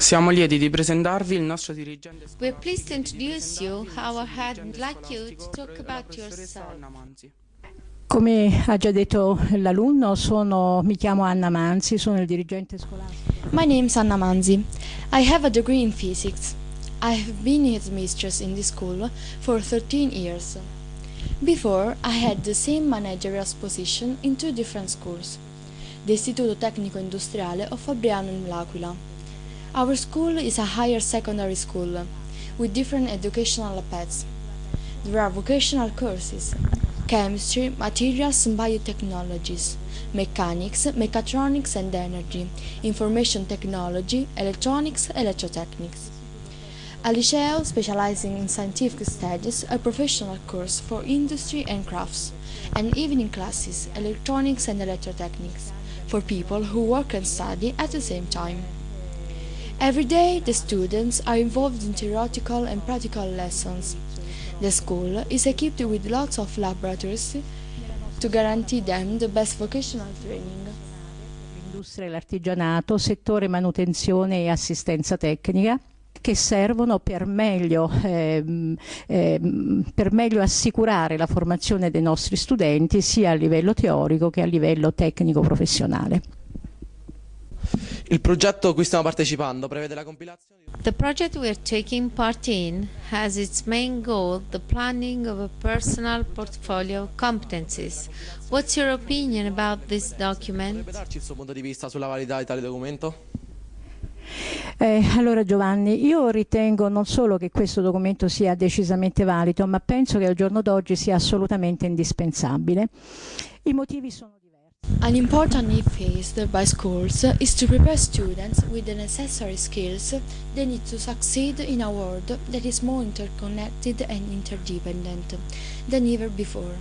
Siamo lieti di presentarvi il nostro dirigente We're scolastico. pleased to introduce you. Our head would like you to talk about Professoressa yourself. Anna Manzi. Come ha già detto l'alunno, mi chiamo Anna Manzi, sono il dirigente scolastico. My name's Anna Manzi. I have a degree in physics. I have been headmistress in this school for 13 years. Before, I had the same managerial position in two different schools, the Istituto Tecnico Industriale of Fabriano in L'Aquila. Our school is a higher secondary school with different educational paths. There are vocational courses: chemistry, materials and biotechnologies, mechanics, mechatronics and energy, information technology, electronics, electrotechnics. A liceo specializing in scientific studies, a professional course for industry and crafts, and evening classes, electronics and electrotechnics, for people who work and study at the same time. Every day the students are involved in theoretical and practical lessons. The school is equipped with lots of laboratories to guarantee them the best vocational training. L'industria e l'artigianato, settore manutenzione e assistenza tecnica, che servono per meglio assicurare la formazione dei nostri studenti sia a livello teorico che a livello tecnico-professionale. Il progetto a cui stiamo partecipando prevede la compilazione di... The project we're taking part in has its main goal the planning of a personal portfolio of competencies. What's your opinion about this document? Potrebbe darci il suo punto di vista sulla validità di tale documento? Allora Giovanni, io ritengo non solo che questo documento sia decisamente valido, ma penso che al giorno d'oggi sia assolutamente indispensabile. I motivi sono diversi. An important need faced by schools is to prepare students with the necessary skills they need to succeed in a world that is more interconnected and interdependent than ever before.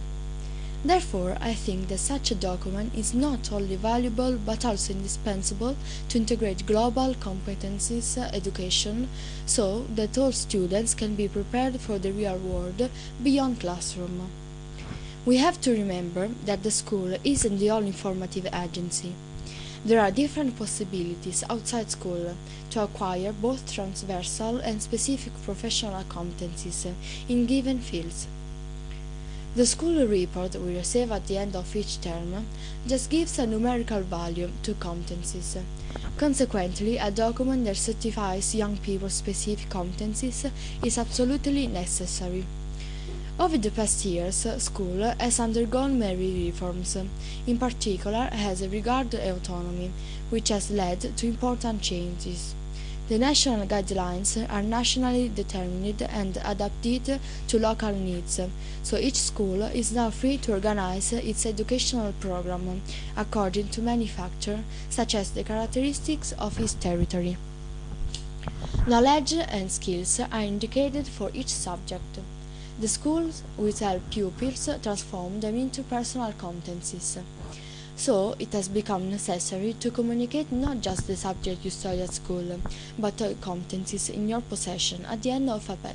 Therefore, I think that such a document is not only valuable but also indispensable to integrate global competencies education so that all students can be prepared for the real world beyond classroom. We have to remember that the school isn't the only formative agency. There are different possibilities outside school to acquire both transversal and specific professional competencies in given fields. The school report we receive at the end of each term just gives a numerical value to competencies. Consequently, a document that certifies young people's specific competencies is absolutely necessary. Over the past years, school has undergone many reforms, in particular as regards autonomy, which has led to important changes. The national guidelines are nationally determined and adapted to local needs, so each school is now free to organize its educational program according to many factors, such as the characteristics of its territory. Knowledge and skills are indicated for each subject. The schools will help pupils transform them into personal competencies. So, it has become necessary to communicate not just the subject you study at school, but competencies in your possession at the end of a path,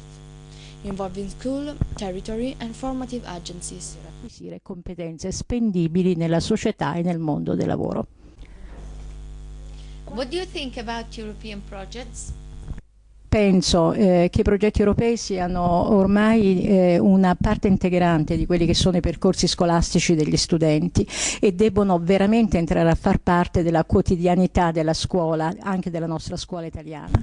involving school, territory and formative agencies. Per acquisire competenze spendibili nella società e nel mondo del lavoro. What do you think about European projects? Penso che i progetti europei siano ormai una parte integrante di quelli che sono i percorsi scolastici degli studenti e debbono veramente entrare a far parte della quotidianità della scuola, anche della nostra scuola italiana.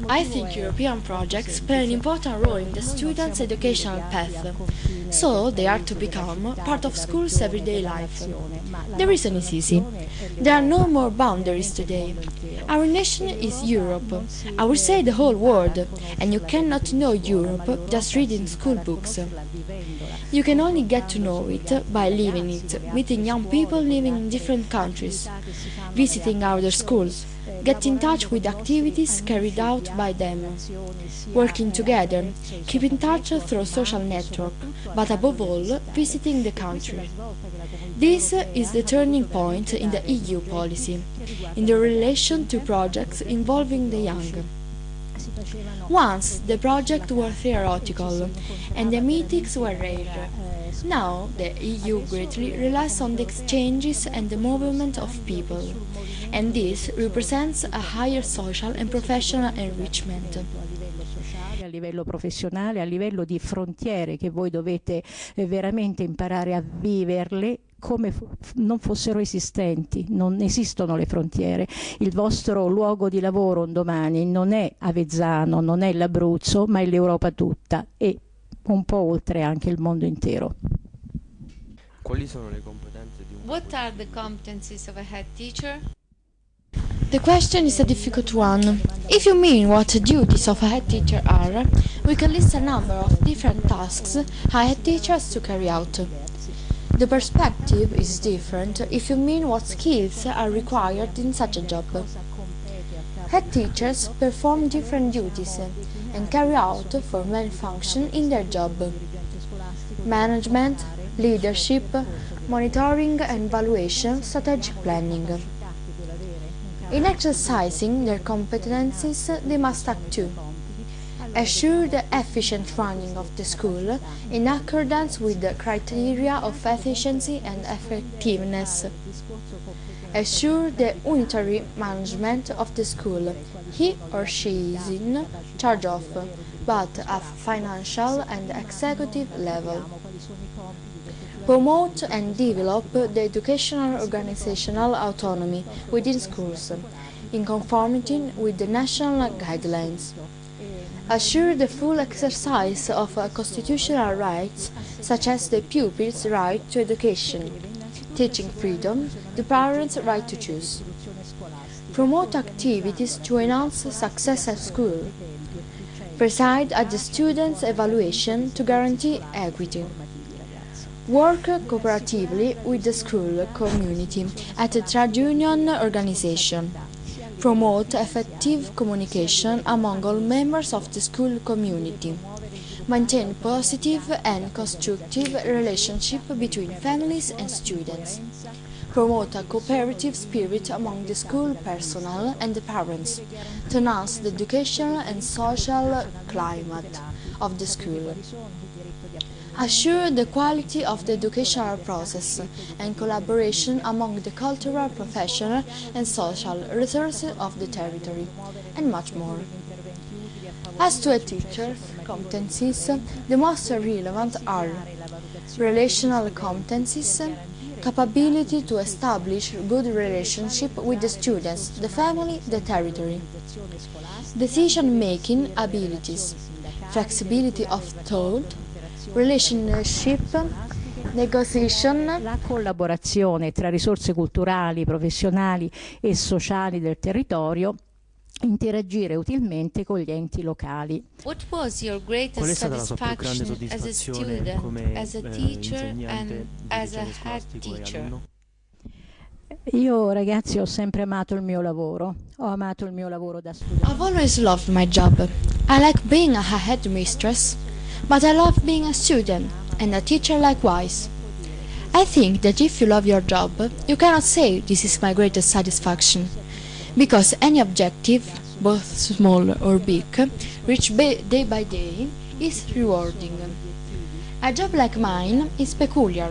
I think European projects play an important role in the students' educational path, so they are to become part of school's everyday life. The reason is easy. There are no more boundaries today. Our nation is Europe, I would say the whole world, and you cannot know Europe just reading school books. You can only get to know it by living it, meeting young people living in different countries, visiting other schools, get in touch with activities carried out by them, working together, keep in touch through social network, but above all, visiting the country. This is the turning point in the EU policy, in the relation to projects involving the young. Once the projects were theoretical and the meetings were rare. Now the EU greatly relies on the exchanges and the movement of people, and this represents a higher social and professional enrichment. A livello professionale, a livello di frontiere che voi dovete veramente imparare a viverle come non fossero esistenti. Non esistono le frontiere. Il vostro luogo di lavoro un domani non è Avezzano, non è l'Abruzzo, ma è l'Europa tutta e un po' oltre anche il mondo intero. Quali sono le competenze di un What are the competencies of a head teacher? The question is a difficult one. If you mean what the duties of a head teacher are, we can list a number of different tasks a head teacher has to carry out. The perspective is different if you mean what skills are required in such a job. Head teachers perform different duties and carry out for main function in their job. Management, leadership, monitoring and evaluation, strategic planning. In exercising their competencies, they must act too. Assure the efficient running of the school in accordance with the criteria of efficiency and effectiveness. Assure the unitary management of the school he or she is in charge of, but at financial and executive level. Promote and develop the educational organizational autonomy within schools, in conformity with the national guidelines. Assure the full exercise of constitutional rights, such as the pupil's right to education, teaching freedom, the parents' right to choose. Promote activities to enhance success at school. Preside at the students' evaluation to guarantee equity. Work cooperatively with the school community at a trade union organization. Promote effective communication among all members of the school community. Maintain positive and constructive relationship between families and students. Promote a cooperative spirit among the school personnel and the parents to enhance the educational and social climate of the school. Assure the quality of the educational process and collaboration among the cultural, professional and social resources of the territory, and much more. As to a teacher's competencies, the most relevant are relational competencies, capability to establish good relationship with the students, the family, the territory, decision-making abilities, flexibility of thought, relationship, negotiation, la collaborazione tra risorse culturali, professionali e sociali del territorio, interagire utilmente con gli enti locali. What was your Qual è greatest stata la sua più grande satisfaction as a soddisfazione student, come as a teacher insegnante and di as a genere head scolastico e teacher? alunno? Io ragazzi ho sempre amato il mio lavoro, ho amato il mio lavoro da studente. I've always loved my job. I like being a headmistress, but I love being a student and a teacher likewise. I think that if you love your job, you cannot say this is my greatest satisfaction, because any objective, both small or big, reached day by day, is rewarding. A job like mine is peculiar,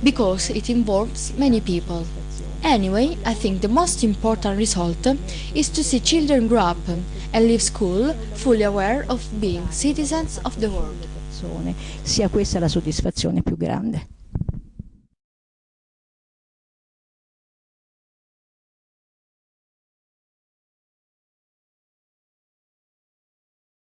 because it involves many people. Anyway, I think the most important result is to see children grow up and leave school fully aware of being citizens of the world. Sia questa la soddisfazione più grande.